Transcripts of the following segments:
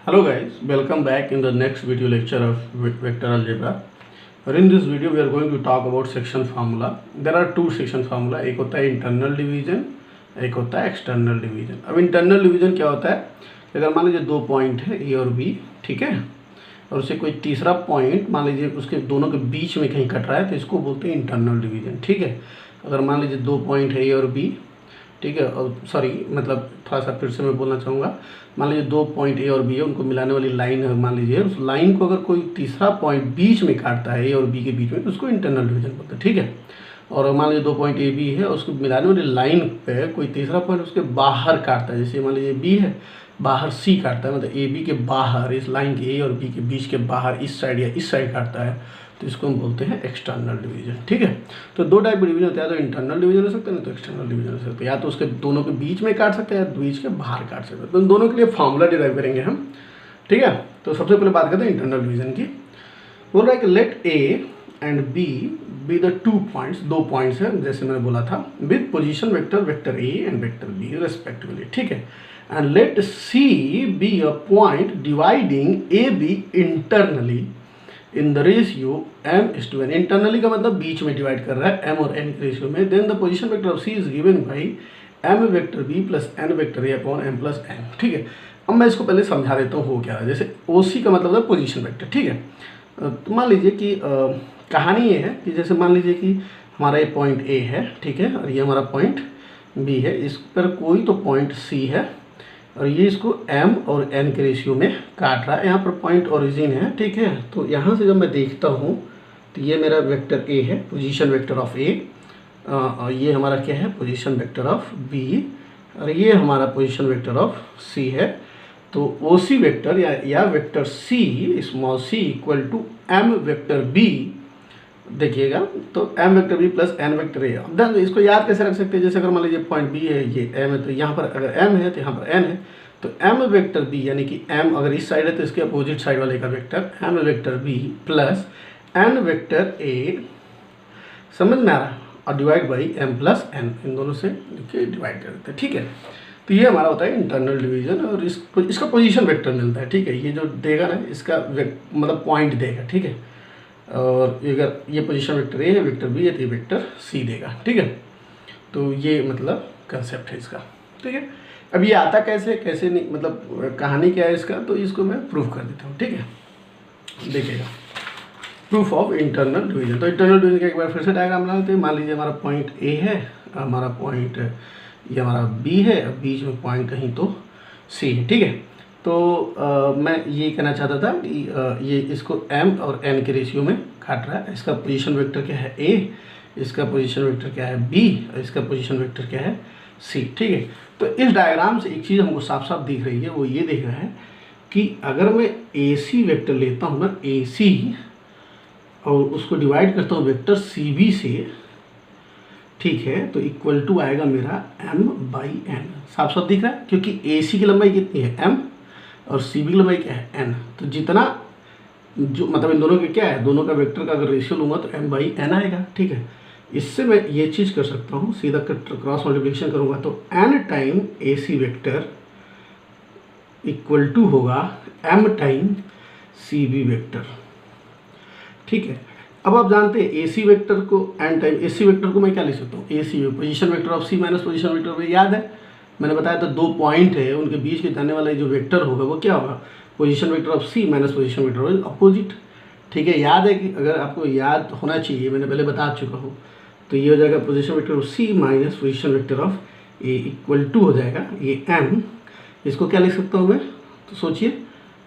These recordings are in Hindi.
Hello guys, welcome back in the next video lecture of vector algebra. और in this video we are going to talk about section formula. There are two section formula, एक होता है internal division, एक होता है external division. अब internal division क्या होता है? अगर मान लीजिए दो पॉइंट है A और B, ठीक है, और उसे कोई तीसरा पॉइंट मान लीजिए उसके दोनों के बीच में कहीं कट रहा है तो इसको बोलते हैं इंटरनल डिवीजन, ठीक है। अगर मान लीजिए दो पॉइंट है A और B, ठीक है, और सॉरी मतलब थोड़ा सा फिर से मैं बोलना चाहूँगा, मान लीजिए दो पॉइंट ए और बी है, उनको मिलाने वाली लाइन है, मान लीजिए उस लाइन को अगर कोई तीसरा पॉइंट बीच में काटता है ए और बी के बीच में तो उसको इंटरनल डिवीजन बोलते हैं, ठीक है। और मान लीजिए दो पॉइंट ए बी है, उसको मिलाने वाली लाइन पे कोई तीसरा पॉइंट उसके बाहर काटता है, जैसे मान लीजिए बी है, बाहर सी काटता है, मतलब ए बी के बाहर, इस लाइन के ए और बी के बीच के बाहर इस साइड या इस साइड काटता है तो इसको हम बोलते हैं एक्सटर्नल डिवीजन, ठीक है। तो दो टाइप के डिवीजन होता है, तो इंटरनल डिवीजन हो सकता है, नहीं तो एक्सटर्नल डिवीजन हो सकता है, या तो उसके दोनों के बीच में काट सकते हैं या बीच के बाहर काट सकते हैं। तो इन दोनों के लिए फॉर्मूला डिराइव करेंगे हम, ठीक है। तो सबसे पहले बात करते हैं इंटरनल डिवीजन की। बोल रहा है कि let A and B the two points, दो पॉइंट्स है जैसे मैंने बोला था, with position vector A and vector B respectively, ठीक है। And let C be a point dividing A B internally in the ratio m:n। Internally का मतलब बीच में डिवाइड कर रहा है m और n के रेशियो में। Then the position vector of c is given by m vector b plus n vector a upon m plus n, ठीक है। अब मैं इसको पहले समझा देता हूँ हो क्या है। जैसे OC का मतलब है पोजीशन वेक्टर, ठीक है। तो मान लीजिए कि कहानी ये है कि जैसे मान लीजिए कि हमारा ये पॉइंट A है, ठीक है, और ये हमारा पॉइंट B है, इस पर कोई तो पॉइंट C है और ये इसको m और n के रेशियो में काट रहा है। यहाँ पर पॉइंट ओरिजिन है, ठीक है। तो यहाँ से जब मैं देखता हूँ तो ये मेरा वेक्टर A है, पोजीशन वेक्टर ऑफ A, और ये हमारा क्या है, पोजीशन वेक्टर ऑफ B, और ये हमारा पोजीशन वेक्टर ऑफ C है। तो OC वेक्टर या vector C small c equal to m vector B, देखिएगा, तो m vector b plus n vector a। अब इसको याद कैसे रख सकते हैं, जैसे अगर मान लीजिए पॉइंट b है, ये m है, तो यहाँ पर अगर m है तो यहाँ पर n है, तो m वेक्टर b यानी कि m अगर इस साइड है तो इसके अपोजिट साइड वाले का vector m vector b plus n vector a, समझ में आ रहा है, और divide by m plus n, इन दोनों से देखिए डिवाइड कर देते हैं, ठीक है। तो ये हमारा होता है इंटरनल डिवीजन और इसका पोजीशन वेक्टर मिलता है, ठीक है। ये जो देगा ना इसका मतलब पॉइंट देगा, ठीक है। और अगर ये पोजीशन वेक्टर ए है, वेक्टर बी है, तो ये वेक्टर सी देगा, ठीक है। तो ये मतलब कंसेप्ट है इसका, ठीक है। अब ये आता कैसे कैसे नहीं, मतलब कहानी क्या है इसका, तो इसको मैं प्रूफ कर देता हूँ, ठीक है। देखिएगा प्रूफ ऑफ इंटरनल डिवीजन। तो इंटरनल डिवीजन का एक बार फिर से डायग्राम बना लेते हैं। मान लीजिए हमारा पॉइंट ए है, हमारा पॉइंट ये हमारा बी है, बीच में पॉइंट कहीं तो सी है, ठीक है। तो मैं ये कहना चाहता था कि ये इसको m और n के रेशियो में काट रहा है। इसका पोजीशन वेक्टर क्या है a, इसका पोजीशन वेक्टर क्या है b, और इसका पोजीशन वेक्टर क्या है c, ठीक है। तो इस डायग्राम से एक चीज़ हमको साफ साफ दिख रही है, वो ये दिख रहा है कि अगर मैं AC वेक्टर लेता हूँ ना, AC, और उसको डिवाइड करता हूँ वेक्टर CB से, ठीक है, तो इक्वल टू आएगा मेरा m/n। साफ साफ दिख रहा है क्योंकि AC की लंबाई कितनी है m और CB की लंबाई क्या है n। तो जितना जो मतलब इन दोनों के क्या है, दोनों का वेक्टर का अगर रेशियो लूँगा तो m/n आएगा, ठीक है। इससे मैं ये चीज़ कर सकता हूँ, सीधा क्रॉस मल्टीप्लिकेशन करूँगा तो n time AC vector equal to होगा m टाइम CB वेक्टर, ठीक है। अब आप जानते हैं AC वेक्टर को n टाइम AC वेक्टर को मैं क्या लिख सकता हूँ, AC position vector of C minus position vector of, याद है मैंने बताया था दो पॉइंट है, उनके बीच के जाने वाला जो वेक्टर होगा वो क्या होगा, position vector of C minus position vector of opposite, ठीक है। याद है कि अगर आपको याद होना चाहिए, मैंने पहले बता चुका हूँ, तो ये हो जाएगा position vector of C minus position vector of A equal to हो जाएगा ये m। इसको क्या लिख सकता हूँ मैं, तो सोचिए,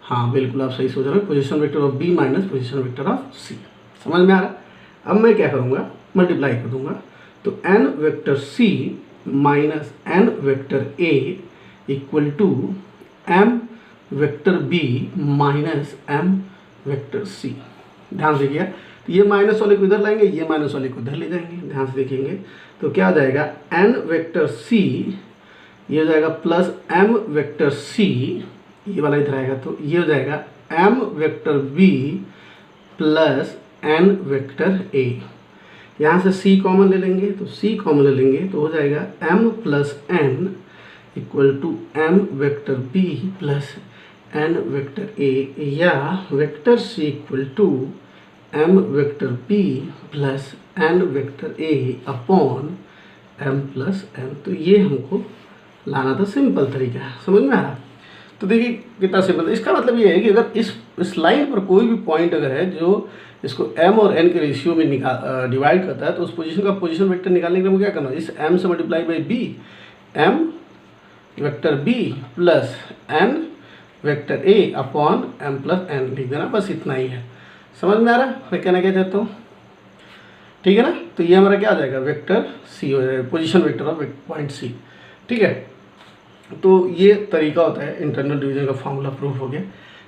हाँ बिल्कुल आप सही सोच रहे हैं, position vector of B minus position vector of C। समझ में आ रहा है। अब मैं क्या करूँगा, मल्टीप्लाई कर दूँगा, तो n vector C minus n vector A equal to m vector B minus m vector C। ध्यान से किया, तो ये माइनस वाले को इधर लाएंगे, ये माइनस वाले को इधर ले जाएंगे, ध्यान से देखेंगे तो क्या हो जाएगा, n वेक्टर C, ये हो जाएगा प्लस m वेक्टर C, ये वाला इधर आएगा, तो ये हो जाएगा m vector B plus n vector A। यहाँ से C कॉमन ले लेंगे, तो C कॉमन ले लेंगे तो हो जाएगा m plus n equal to m vector B plus N vector A या vector C equal to M vector B plus N vector A upon M plus N. तो ये हमको लाना था, सिंपल तरीका है, समझ में आ रहा। तो देखिए कितना सिंपल। इसका मतलब ये है कि अगर इस लाइन पर कोई भी पॉइंट अगर है जो इसको m और n के रेशियो में डिवाइड करता है, तो उस पोजीशन का पोजीशन वेक्टर निकालने के लिए क्या करना है, इस m से multiply by b, m vector b plus n vector a upon m plus n लिख देना, बस इतना ही है। समझ में आ रहा है मैं कहना क्या चाहता हूँ, ठीक है ना। तो ये हमारा क्या आ जाएगा, वेक्टर सी हो जाएगा, position vector of point C, ठीक है। तो ये तरीका होता है, इंटरनल डिवीजन का फॉर्मूला प्रूफ हो गया,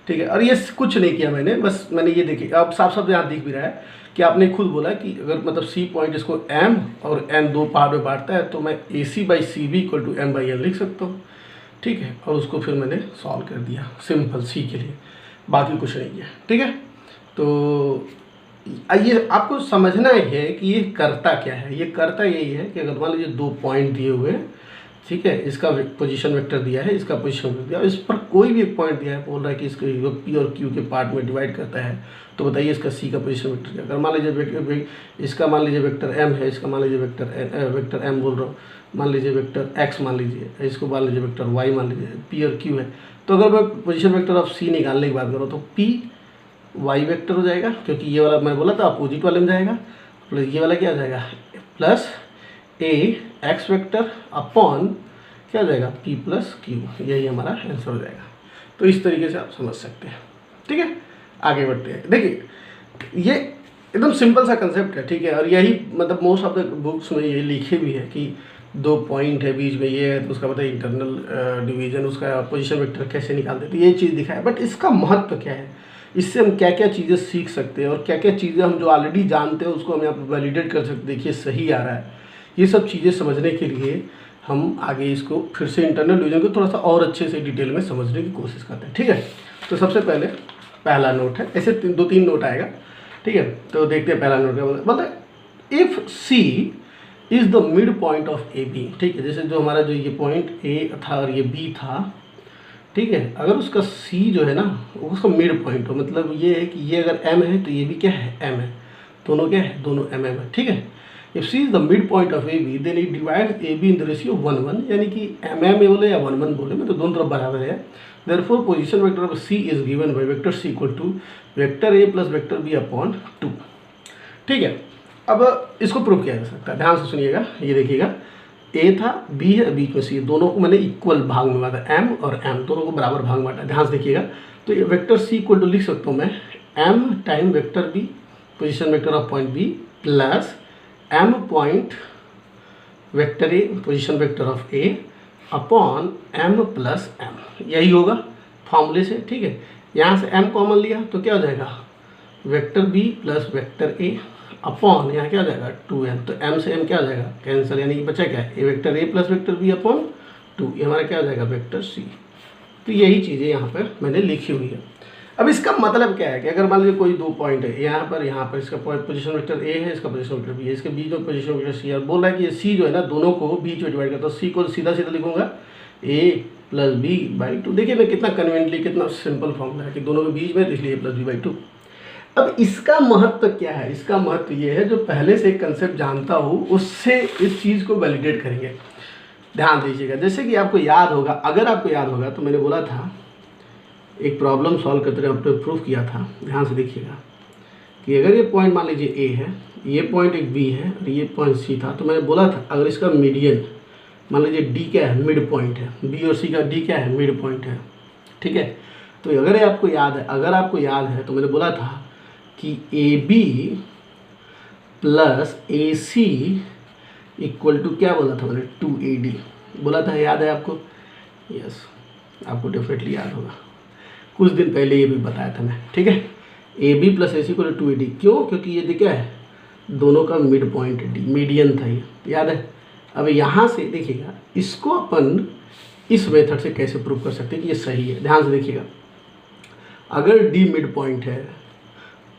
ठीक है। और ये कुछ नहीं किया मैंने, बस मैंने ये देखिए अब साफ साफ यहाँ दिख भी रहा है कि आपने खुद बोला कि अगर मतलब सी पॉइंट इसको m और n दो पार्ट में बांटता है, तो मैं AC by C B equal to m by n लिख सकता हूँ, ठीक है। और उसको फिर मैंने सॉल्व कर दिया सिंपल सी के लिए, बाकी कुछ नहीं किया, ठीक है। तो ये आपको समझना है कि ये करता क्या है। ये करता यही है कि अगर मान लीजिए दो पॉइंट दिए हुए हैं, ठीक है, इसका पोजीशन वेक्टर दिया है, इसका पोजीशन वेक्टर दिया है, इस पर कोई भी एक पॉइंट दिया है, बोल रहा है कि इसको पी और क्यू के पार्ट में डिवाइड करता है, तो बताइए इसका सी का पोजीशन वेक्टर क्या। अगर मान लीजिए इसका मान लीजिए वेक्टर m है, इसका मान लीजिए वेक्टर m बोल रहा हूँ, मान लीजिए वेक्टर x मान लीजिए, इसको मान लीजिए वेक्टर y मान लीजिए, p और q है। तो अगर मैं पोजीशन वेक्टर ऑफ c निकालने की बात करूँ तो p y वेक्टर हो जाएगा, क्योंकि ये वाला मैं बोला था अपोजिट वाले में जाएगा, प्लस ये वाला क्या हो जाएगा plus a x vector upon क्या हो जाएगा p प्लस q, यही हमारा आंसर हो जाएगा। तो इस तरीके से आप समझ सकते हैं, ठीक है। आगे बढ़ते हैं। देखिए ये एकदम सिंपल सा कंसेप्ट है, ठीक है। और यही मतलब मोस्ट ऑफ द बुक्स में ये लिखे भी है कि दो पॉइंट है बीच में ये है, तो उसका पता है इंटरनल डिवीजन, उसका पोजीशन वेक्टर कैसे निकालते हैं, तो ये चीज़ दिखाया। बट इसका महत्व क्या है, इससे हम क्या क्या चीज़ें सीख सकते हैं और क्या क्या चीज़ें हम जो ऑलरेडी जानते हैं उसको हम यहाँ पर वैलिडेट कर सकते हैं, देखिए सही आ रहा है। ये सब चीज़ें समझने के लिए हम आगे इसको फिर से इंटरनल डिवीजन को थोड़ा सा और अच्छे से डिटेल में समझने की कोशिश करते हैं, ठीक है। तो सबसे पहले पहला नोट है, ऐसे दो तीन नोट आएगा, ठीक है। तो देखते हैं पहला नोट क्या बोलता है, if C is the mid point of A B, ठीक है। जैसे जो हमारा जो ये पॉइंट ए था और ये बी था, ठीक है, अगर उसका सी जो है ना उसका मिड पॉइंट हो, मतलब ये है कि ये अगर m है तो ये भी क्या है m है, दोनों क्या है, दोनों mm है, ठीक है। If C is the mid point of A B then it divides A B in the ratio 1:1, यानी कि mm बोले या 1:1 बोले, मतलब दोनों तरफ बराबर है। Therefore position vector of C is given by vector C equal to vector A plus vector B upon 2, ठीक है। अब इसको प्रूव किया जा सकता है, ध्यान से सुनिएगा, ये देखिएगा ए था, बी है, बीच में सी, दोनों को मैंने इक्वल भाग में बांटा, एम और एम दोनों को बराबर भाग में बांटा, ध्यान से देखिएगा। तो ये वेक्टर सी इक्वल टू लिख सकता हूँ मैं M time vector B position vector of point B plus M point vector A position vector of A upon M plus M, यही होगा फॉर्मूले से, ठीक है। यहाँ से एम कॉमन लिया तो क्या हो जाएगा vector B plus vector A upon यहाँ क्या हो जाएगा 2m, तो m से m क्या हो जाएगा कैंसिल, यानी कि बचा क्या है A vector A plus vector B upon 2, ये हमारा क्या हो जाएगा वेक्टर सी। तो यही चीज़ें यहाँ पर मैंने लिखी हुई है। अब इसका मतलब क्या है कि अगर मान लीजिए कोई दो पॉइंट है, यहाँ पर इसका पोजीशन वेक्टर ए है, इसका पोजीशन वेक्टर बी है, इसके बीच में पोजीशन वेक्टर सी है, बोल रहा है कि ये सी जो है ना दोनों को बीच में डिवाइड करता है, तो सी को सीधा सीधा लिखूंगा a प्लस बी बाई 2। देखिए मैं कितना कन्वीनियंटली, कितना सिंपल फॉर्मूला है कि दोनों के बीच में, इसलिए a प्लस बी बाई 2। अब इसका महत्व क्या है, इसका महत्व ये है जो पहले से एक कंसेप्ट जानता हूँ उससे इस चीज़ को वैलिडेट करेंगे। ध्यान दीजिएगा, जैसे कि आपको याद होगा, अगर आपको याद होगा तो मैंने बोला था एक प्रॉब्लम सॉल्व करते हुए आपने प्रूफ किया था, ध्यान से देखिएगा कि अगर ये पॉइंट मान लीजिए ए है, ये पॉइंट एक बी है और ये पॉइंट सी था, तो मैंने बोला था अगर इसका मीडियन मान लीजिए डी क्या है, मिड पॉइंट है, बी और सी का डी क्या है, मिड पॉइंट है, ठीक है। तो अगर आपको याद है, अगर आपको याद है तो मैंने बोला था कि A B plus A C equal to क्या बोला था मैंने 2AD बोला था, याद है आपको? यस, आपको डेफिनेटली याद होगा, कुछ दिन पहले ये भी बताया था मैं, ठीक है। A B plus A C equal to 2AD, क्यों? क्योंकि ये क्या है, दोनों का मिड पॉइंट डी, मीडियन था ये, याद है। अब यहाँ से देखिएगा इसको अपन इस मेथड से कैसे प्रूव कर सकते हैं कि ये सही है। ध्यान से देखिएगा, अगर डी मिड पॉइंट है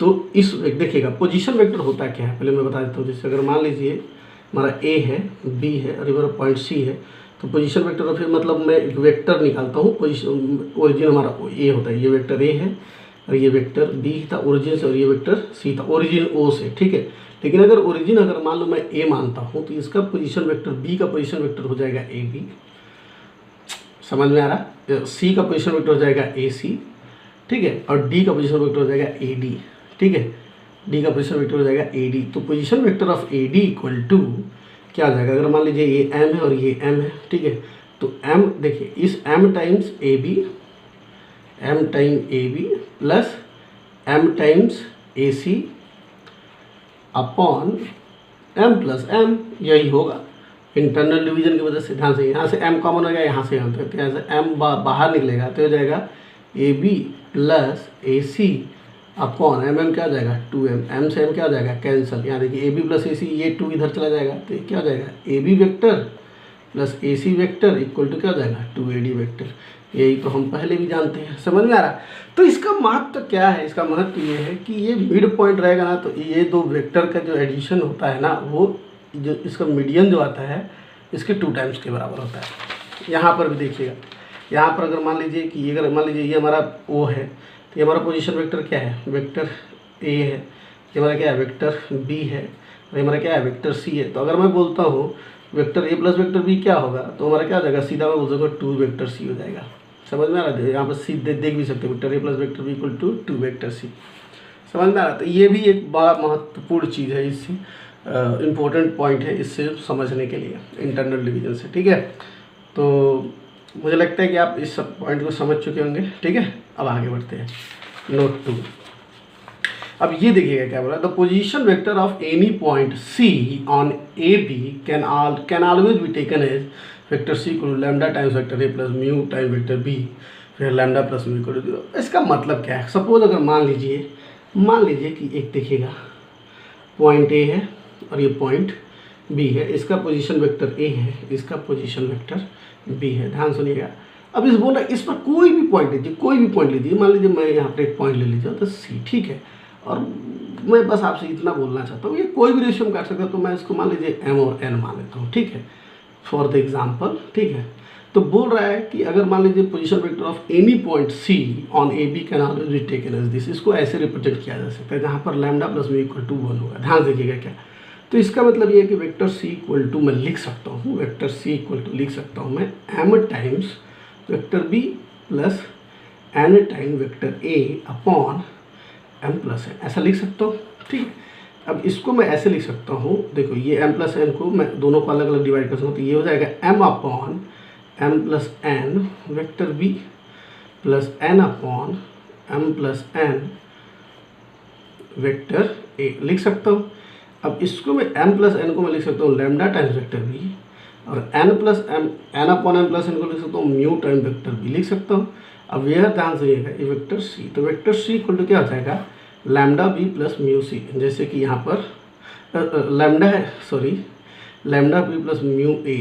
तो इस देखिएगा पोजीशन वेक्टर होता क्या है, पहले मैं बता देता हूँ। जैसे अगर मान लीजिए हमारा ए है, बी है और इधर पॉइंट सी है, तो पोजीशन वेक्टर ऑफ ए मतलब मैं एक वेक्टर निकालता हूँ, पोजीशन ओरिजिन हमारा ए होता है, ये वेक्टर ए है और ये वेक्टर बी था ओरिजिन से और ये वेक्टर सी था ओरिजिन ओ से, ठीक है। लेकिन अगर ओरिजिन अगर मान लो मैं ए मानता हूँ तो इसका पोजीशन वेक्टर बी का पोजीशन वेक्टर हो जाएगा ए बी, समझ में आ रहा। सी का पोजीशन वेक्टर हो जाएगा ए सी, ठीक है, और डी का पोजीशन वेक्टर हो जाएगा ए डी, ठीक है, डी का पोजीशन वेक्टर हो जाएगा ए डी। तो position vector of A D equal to क्या आ जाएगा, अगर मान लीजिए ये एम है और ये एम है, ठीक है, तो एम देखिए इस M times A B, M time A B plus M times A C upon M plus M, यही होगा इंटरनल डिवीजन की वजह से। ध्यान से यहाँ से m कॉमन हो गया, यहाँ से यहाँ तक, यहाँ से m बाहर निकलेगा तो हो जाएगा A B plus A C upon M क्या हो जाएगा 2m, m से m क्या हो जाएगा कैंसिल। यहाँ देखिए ए बी प्लस ए सी, ये 2 इधर चला जाएगा तो ये क्या हो जाएगा A B vector plus A C vector equal to क्या हो जाएगा 2AD वेक्टर। यही तो हम पहले भी जानते हैं, समझ में आ रहा। तो इसका महत्व क्या है, इसका महत्व ये है कि ये मिड पॉइंट रहेगा ना, तो ये दो वेक्टर का जो एडिशन होता है ना, वो जो इसका मीडियन जो आता है इसके 2 टाइम्स के बराबर होता है। यहाँ पर भी देखिएगा, यहाँ पर अगर मान लीजिए कि ये, अगर मान लीजिए ये हमारा O है तो ये हमारा पोजीशन वेक्टर क्या है, वेक्टर A है, ये हमारा क्या है वेक्टर B है, और ये हमारा क्या है वेक्टर C है। तो अगर मैं बोलता हूँ vector A plus vector B क्या होगा, तो हमारा क्या हो जाएगा, सीधा मैं बोल सकता 2 वेक्टर C हो जाएगा। समझ में आ रहा है, यहाँ पर C देख भी सकते हैं, vector A plus vector B equal to 2 vector C, समझ में आ रहा। तो ये भी एक बड़ा महत्वपूर्ण चीज़ है, इससे इम्पोर्टेंट पॉइंट है इससे समझने के लिए इंटरनल डिवीजन से, ठीक है। तो मुझे लगता है कि आप इस सब पॉइंट को समझ चुके होंगे, ठीक है। अब आगे बढ़ते हैं, नोट 2। अब ये देखिएगा क्या बोला, the position vector of any point C on A B can always be taken as vector C equal to lambda times vector A plus mu time vector B फिर lambda plus mu equal to 0। इसका मतलब क्या है, सपोज अगर मान लीजिए कि एक देखिएगा पॉइंट A है और ये पॉइंट B है, इसका पोजीशन वेक्टर A है, इसका पोजीशन वेक्टर B है। ध्यान सुनिएगा, अब इस बोल रहा है इस पर कोई भी पॉइंट लीजिए, कोई भी पॉइंट लीजिए, मान लीजिए मैं यहाँ पर एक पॉइंट ले लीजिए तो C, ठीक है। और मैं बस आपसे इतना बोलना चाहता हूँ, ये कोई भी रेशियो में काट सकता है, तो मैं इसको मान लीजिए M और N मान लेता हूँ, ठीक है, फॉर द एग्जाम्पल, ठीक है। तो बोल रहा है कि अगर मान लीजिए position vector of any point C on A B can always be taken as this, इसको ऐसे रिप्रेजेंट किया जा सकता है जहाँ पर lambda plus mu equal to 1 होगा। ध्यान देखिएगा क्या, तो इसका मतलब ये है कि वेक्टर C इक्वल टू मैं लिख सकता हूँ, वेक्टर C इक्वल टू लिख सकता हूँ मैं M times vector B plus N time vector A upon M plus N, ऐसा लिख सकता हूँ, ठीक है। अब इसको मैं ऐसे लिख सकता हूँ, देखो ये M प्लस N को मैं दोनों को अलग अलग डिवाइड कर सकता हूँ, तो ये हो जाएगा M upon M plus N vector B plus N upon M plus N vector A लिख सकता हूँ। अब इसको मैं M प्लस N को मैं लिख सकता हूँ लैम्डा टाइम्स वेक्टर B, और N upon M plus N को लिख सकता हूँ म्यू टाइम वेक्टर B लिख सकता हूँ। अब यह ध्यान से ये वेक्टर C, तो वेक्टर C इक्वल टू क्या हो जाएगा lambda B plus mu C, जैसे कि यहाँ पर लैम्डा है, sorry lambda B plus mu A,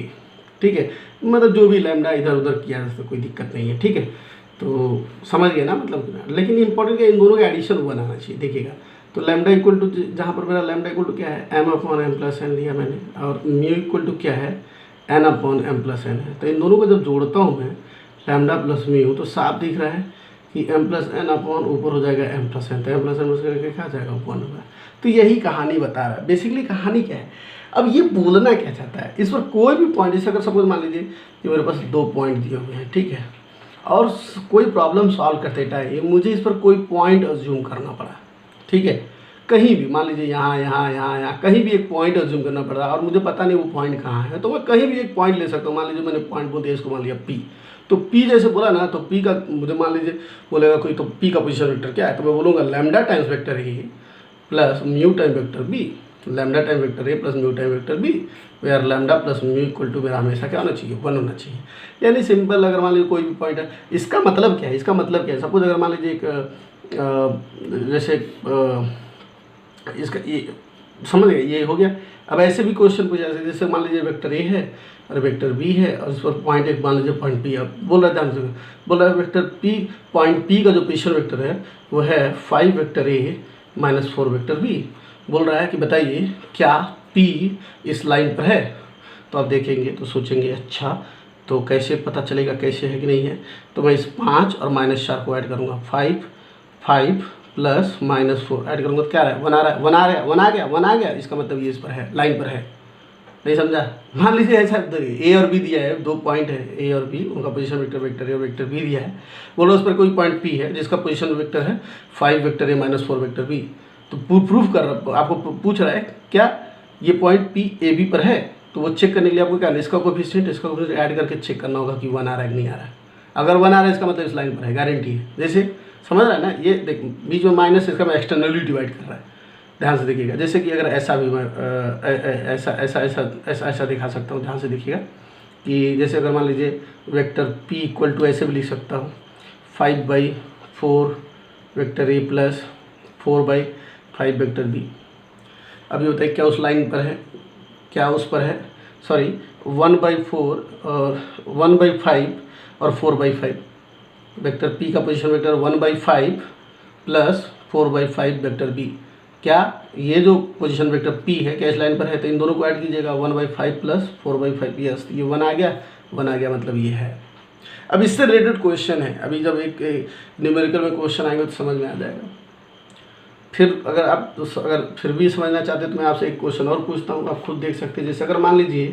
ठीक है, मतलब जो भी लैम्डा इधर उधर किया जाए तो कोई दिक्कत नहीं है, ठीक है। तो समझ गए ना मतलब, लेकिन इंपॉर्टेंट क्या इन दोनों का एडिशन बनाना चाहिए। देखिएगा तो लैम्डा इक्वल टू, जहाँ पर मेरा लैम्डा इक्वल टू क्या है M upon M plus N लिया मैंने, और म्यू इक्वल टू क्या है N upon M plus N है। तो इन दोनों को जब जोड़ता हूँ मैं लैम्डा प्लस म्यू, तो साफ दिख रहा है कि M प्लस N अपॉन ऊपर हो जाएगा M प्लस N, तो M प्लस N प्लस करके क्या जाएगा ऊपर होगा। तो यही कहानी बता रहा है, बेसिकली कहानी क्या है। अब ये बोलना क्या चाहता है, इस पर कोई भी पॉइंट, जैसे अगर सपोज मान लीजिए कि मेरे पास 2 पॉइंट दिए हुए हैं, ठीक है, और कोई प्रॉब्लम सॉल्व करते टाइम मुझे इस पर कोई पॉइंट अज्यूम करना पड़ा, ठीक है, कहीं भी मान लीजिए यहाँ कहीं भी एक पॉइंट अज्यूम करना पड़ रहा है और मुझे पता नहीं वो पॉइंट कहाँ है, तो मैं कहीं भी एक पॉइंट ले सकता हूँ। मान लीजिए मैंने पॉइंट बोल दिया, इसको मान लिया P, तो P जैसे बोला ना, तो P का मुझे मान लीजिए बोलेगा कोई, तो P का पोजीशन वेक्टर क्या है, तो मैं बोलूँगा lambda times vector A plus mu time vector B, lambda time vector A plus mu time vector B, where lambda plus mu equal to मेरा हमेशा क्या होना चाहिए 1 होना चाहिए। यानी सिंपल, अगर मान लीजिए कोई भी पॉइंट है, इसका मतलब क्या है, इसका मतलब क्या है, सपोज अगर मान लीजिए एक जैसे इसका ये समझ गए, ये हो गया। अब ऐसे भी क्वेश्चन पूछा जाए, जैसे मान लीजिए वेक्टर A है और वेक्टर B है और इस पर पॉइंट एक मान लीजिए पॉइंट P, अब बोल रहा है ध्यान से, बोल रहा है वेक्टर P, पॉइंट P का जो पोजीशन वेक्टर है वो है 5 vector A minus 4 vector B। बोल रहा है कि बताइए क्या P इस लाइन पर है। तो आप देखेंगे तो सोचेंगे अच्छा तो कैसे पता चलेगा कैसे है कि नहीं है, तो मैं इस 5 और -4 को ऐड करूँगा, 5 प्लस -4 ऐड करूँगा तो क्या रहा है, 1 आ रहा है, 1 आ गया। इसका मतलब ये इस पर है, लाइन पर है, नहीं समझा। मान लीजिए ऐसा ए और बी दिया है, 2 पॉइंट है ए और बी, उनका पोजीशन वेक्टर वेक्टर ए और वेक्टर बी दिया है। बोलो उस पर कोई पॉइंट पी है जिसका पोजीशन वेक्टर है 5 वेक्टर ए -4 वेक्टर बी। तो प्रूफ कर रहा, आपको पूछ रहा है क्या ये पॉइंट पी ए बी पर है, तो वो चेक करने के लिए आपको क्या, इसका कोएफिशिएंट इसका कोएफिशिएंट ऐड करके चेक करना होगा कि 1 आ रहा है कि नहीं आ रहा है। अगर 1 आ रहा है इसका मतलब इस लाइन पर है, गारंटी है। जैसे समझ रहा है ना, ये देख बीच में माइनस, इसका मैं एक्सटर्नली डिवाइड कर रहा है, ध्यान से देखिएगा। जैसे कि अगर ऐसा भी मैं ऐसा दिखा सकता हूँ, ध्यान से देखिएगा कि जैसे अगर मान लीजिए वेक्टर p इक्वल टू ऐसे भी लिख सकता हूँ 5/4 vector a plus 4/5 vector b। अब ये होता है क्या उस लाइन पर है, क्या उस पर है, सॉरी 1/4 और 1/5 और 4/5 वेक्टर p का position vector 1/5 plus 4/5 vector b। क्या ये जो पोजीशन वेक्टर p है क्या इस लाइन पर है, तो इन दोनों को ऐड कीजिएगा 1/5 प्लस 4/5। यस, ये 1 आ गया मतलब ये है। अब इससे रिलेटेड क्वेश्चन है, अभी जब एक न्यूमेरिकल में क्वेश्चन आएंगे तो समझ में आ जाएगा। फिर अगर फिर भी समझना चाहते तो मैं आपसे एक क्वेश्चन और पूछता हूँ, आप खुद देख सकते हैं। जैसे अगर मान लीजिए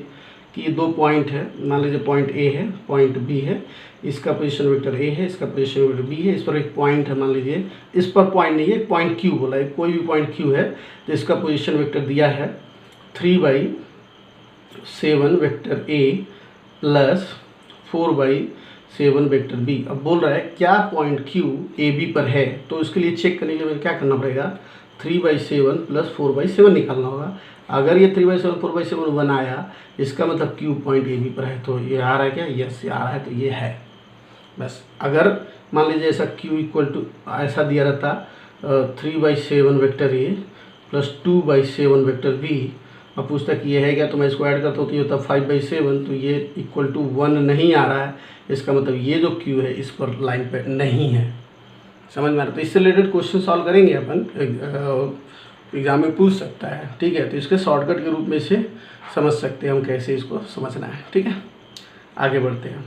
कि ये 2 पॉइंट है, मान लीजिए पॉइंट ए है, पॉइंट बी है, इसका पोजीशन वेक्टर ए है, इसका पोजीशन वेक्टर बी है, इस पर एक पॉइंट है, मान लीजिए इस पर पॉइंट नहीं है, पॉइंट क्यू बोला है, कोई भी पॉइंट क्यू है तो इसका पोजीशन वेक्टर दिया है 3/7 vector A plus 4/7 vector B. अब बोल रहा है क्या पॉइंट क्यू ए बी पर है, तो इसके लिए चेक करने के लिए क्या करना पड़ेगा, 3/7 प्लस 4/7 निकालना होगा। अगर ये 3/7 4/7 1 आया, इसका मतलब क्यू पॉइंट ए बी पर है, तो ये आ रहा है क्या, यस ये आ रहा है, तो ये है बस। अगर मान लीजिए ऐसा क्यू इक्वल टू ऐसा दिया रहता 3/7 vector A plus 2/7 vector B, अब पूछता कि ये है क्या, तो मैं इसको ऐड करता हूँ तो ये होता 5/7, तो ये इक्वल टू 1 नहीं आ रहा है, इसका मतलब ये जो क्यू है इस पर लाइन पे नहीं है। समझ में आ रहा है। तो इससे रिलेटेड क्वेश्चन सॉल्व करेंगे अपन, एग्जाम में पूछ सकता है, ठीक है। तो इसके शॉर्टकट के रूप में इसे समझ सकते हैं हम, कैसे इसको समझना है, ठीक है। आगे बढ़ते हैं।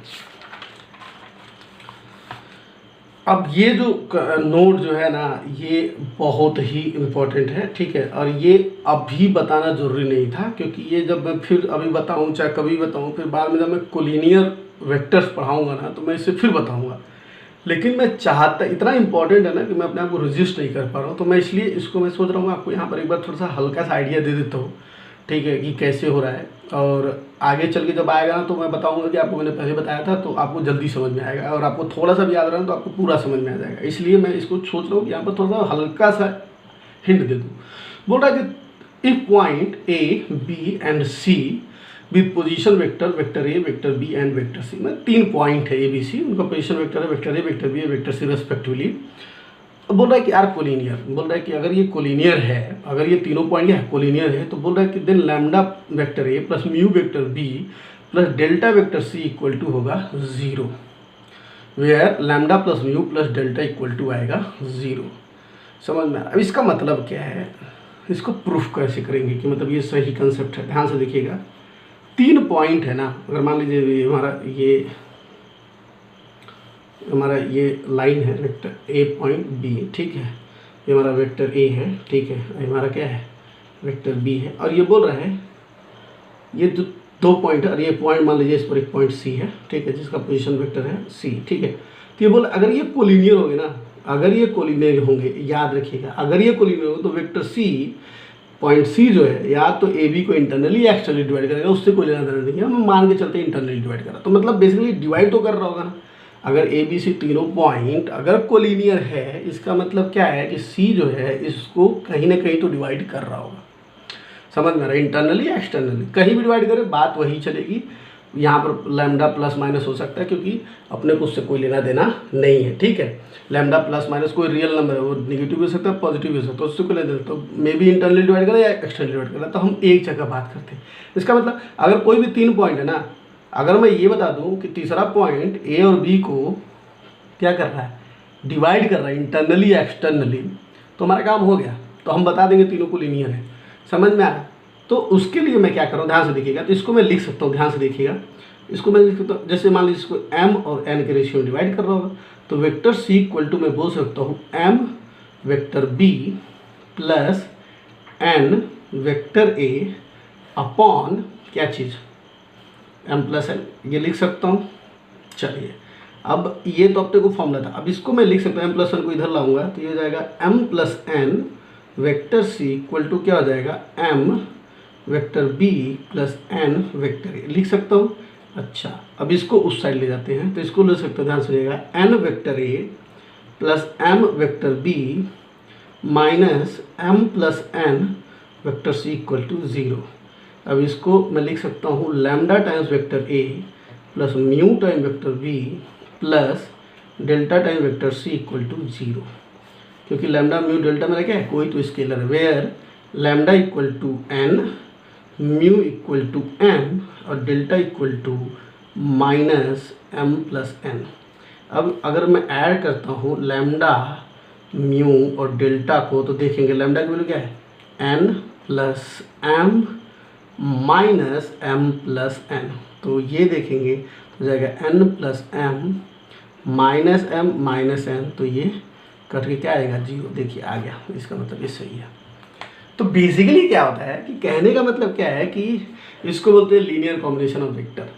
अब ये जो नोट जो है ना, ये बहुत ही इम्पोर्टेंट है, ठीक है। और ये अभी बताना ज़रूरी नहीं था, क्योंकि ये जब मैं फिर अभी बताऊँ चाहे कभी बताऊँ, फिर बाद में जब मैं कोलिनियर वेक्टर्स पढ़ाऊँगा ना तो मैं इसे फिर बताऊँगा। लेकिन मैं चाहता, इतना इंपॉर्टेंट है ना कि मैं अपने आप को रजिस्ट नहीं कर पा रहा हूँ, तो मैं इसलिए इसको मैं सोच रहा हूँ आपको यहाँ पर एक बार थोड़ा सा हल्का सा आइडिया दे देता हूँ, ठीक है, कि कैसे हो रहा है। और आगे चल के जब आएगा ना तो मैं बताऊंगा कि आपको मैंने पहले बताया था, तो आपको जल्दी समझ में आएगा, और आपको थोड़ा सा भी याद रहा तो आपको पूरा समझ में आ जाएगा। इसलिए मैं इसको सोच रहा हूँ कि यहाँ पर थोड़ा सा हल्का सा हिंट दे दूँ। बोल रहा है कि if point A B and C with position vector vector A vector B and vector C, में 3 पॉइंट है ए बी सी, उनका पोजीशन वेक्टर है vector A vector B vector C respectively. बोल रहा है कि यार कोलिनियर, बोल रहा है कि अगर ये कोलिनियर है, अगर ये तीनों पॉइंट है कोलिनियर है, तो बोल रहा है कि then lambda vector A plus mu vector B plus delta vector C equal to होगा 0, where lambda plus mu plus delta equal to आएगा 0। समझ में आ रहा है। अब इसका मतलब क्या है, इसको प्रूफ कैसे करेंगे कि मतलब ये सही कंसेप्ट है। ध्यान से देखिएगा, 3 पॉइंट है ना, अगर मान लीजिए हमारा ये लाइन है वेक्टर ए पॉइंट बी, ठीक है, ये हमारा वेक्टर ए है, ठीक है, ये हमारा क्या है वेक्टर बी है, और ये बोल रहा है ये जो 2 पॉइंट है, और ये पॉइंट मान लीजिए इस पर एक पॉइंट सी है, ठीक है, जिसका पोजीशन वेक्टर है सी, ठीक है। तो ये बोल अगर ये कोलिनियर होंगे ना, अगर ये कोलिनियर होंगे, याद रखिएगा, अगर ये कोलिनियर होंगे तो वेक्टर सी पॉइंट सी जो है या तो ए बी को इंटरनली या एक्सटर्नली डिवाइड करेगा, उससे कोई लेना देना नहीं है, हम मान के चलते इंटरनली डिवाइड करा, तो मतलब बेसिकली डिवाइड तो कर रहा होगा ना। अगर ए बी सी तीनों पॉइंट अगर कोलिनियर है, इसका मतलब क्या है कि सी जो है इसको कहीं ना कहीं तो डिवाइड कर रहा होगा। समझ में आ रहा है, इंटरनली या एक्सटर्नली कहीं भी डिवाइड करे बात वही चलेगी। यहाँ पर लैम्डा प्लस माइनस हो सकता है, क्योंकि अपने को उससे कोई लेना देना नहीं है, ठीक है। लैम्डा प्लस माइनस कोई रियल नंबर है, वो नेगेटिव भी हो सकता है पॉजिटिव भी हो सकता है, उससे कोई लेना देना, तो मे बी इंटरनली डिवाइड करें या एक्सटर्नली डिवाइड करें, तो हम एक जगह बात करते हैं। इसका मतलब अगर कोई भी 3 पॉइंट है ना, अगर मैं ये बता दूं कि तीसरा पॉइंट ए और बी को क्या कर रहा है, डिवाइड कर रहा है इंटरनली या एक्सटर्नली, तो हमारा काम हो गया, तो हम बता देंगे तीनों को लीनियर है। समझ में आया। तो उसके लिए मैं क्या कर रहा हूँ, ध्यान से देखिएगा, तो इसको मैं लिख सकता हूँ, ध्यान से देखिएगा, इसको मैं लिख सकता हूँ, जैसे मान लीजिए इसको m और n के रेशियो में डिवाइड कर रहा होगा, तो वेक्टर c इक्वल टू मैं बोल सकता हूँ m vector b plus n vector a upon क्या चीज़ m प्लस n, ये लिख सकता हूँ। चलिए अब ये तो अपने को फॉर्मूला था, अब इसको मैं लिख सकता हूँ m प्लस n को इधर लाऊंगा तो ये हो जाएगा m plus n vector c equal to क्या हो जाएगा m vector b plus n vector a, लिख सकता हूँ। अच्छा अब इसको उस साइड ले जाते हैं तो इसको ले सकते हैं, ध्यान से जाएगा n vector a plus m vector b minus m plus n vector c equal to 0। अब इसको मैं लिख सकता हूँ lambda times vector a plus mu time vector b plus delta time vector c equal to 0, क्योंकि लैम्डा म्यू डेल्टा मेरा क्या है, कोई तो स्केलर है, where lambda equal to n, mu equal to m और delta equal to minus m plus n। अब अगर मैं ऐड करता हूँ लैम्डा म्यू और डेल्टा को तो देखेंगे लैम्डा की वैल्यू क्या है n plus m minus m plus n, तो ये देखेंगे तो जाएगा n plus m minus n, तो ये कट के क्या आएगा 0। देखिए आ गया, इसका मतलब ये सही है। तो बेसिकली क्या होता है कि कहने का मतलब क्या है कि इसको बोलते हैं लीनियर कॉम्बिनेशन ऑफ वेक्टर।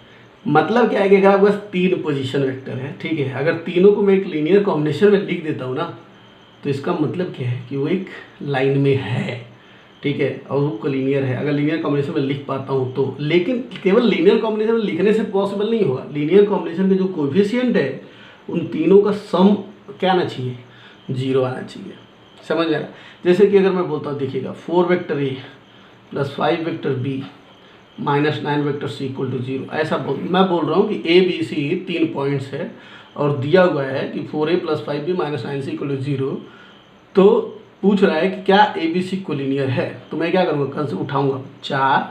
मतलब क्या है कि अगर आपके पास 3 पोजीशन वेक्टर है, ठीक है, अगर तीनों को मैं एक लीनियर कॉम्बिनेशन में लिख देता हूँ ना तो इसका मतलब क्या है कि वो एक लाइन में है, ठीक है, और वो कोलिनियर है अगर लीनियर कॉम्बिनेशन में लिख पाता हूँ तो। लेकिन केवल लीनियर कॉम्बिनेशन में लिखने से पॉसिबल नहीं होगा, लीनियर कॉम्बिनेशन के जो कोएफिशिएंट है उन तीनों का सम क्या आना चाहिए, 0 आना चाहिए। समझ में आ रहा है? जैसे कि अगर मैं बोलता हूँ देखिएगा 4 vector a plus 5 vector b minus 9 vector c equal to 0, ऐसा मैं बोल रहा हूँ कि a b c 3 पॉइंट्स है और दिया हुआ है कि 4a plus 5b minus 9c equal to 0, तो पूछ रहा है कि क्या ए बी सी कोलिनियर है। तो मैं क्या करूँगा, कल से उठाऊँगा 4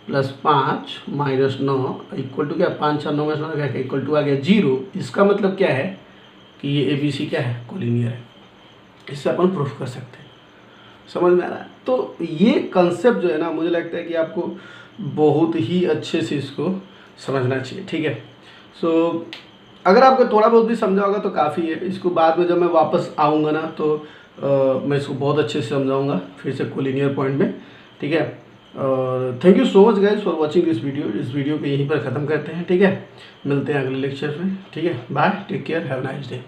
प्लस 5 माइनस 9 इक्वल टू क्या 5 4 9 माइनस 9 क्या इक्वल टू आ गया 0। इसका मतलब क्या है कि ये ए बी सी क्या है, कोलिनियर है। इससे अपन प्रूफ कर सकते हैं। समझ में आ रहा है? तो ये कंसेप्ट जो है ना, मुझे लगता है कि आपको बहुत ही अच्छे से इसको समझना चाहिए, ठीक है। सो अगर आपको थोड़ा बहुत भी समझा होगा तो काफ़ी है। इसको बाद में जब मैं वापस आऊँगा ना तो मैं इसको बहुत अच्छे से समझाऊंगा फिर से कोलिनियर पॉइंट में, ठीक है। और thank you so much guys for watching this video. इस वीडियो को यहीं पर ख़त्म करते हैं, ठीक है। मिलते हैं अगले लेक्चर में, ठीक है। Bye, take care, have a nice day.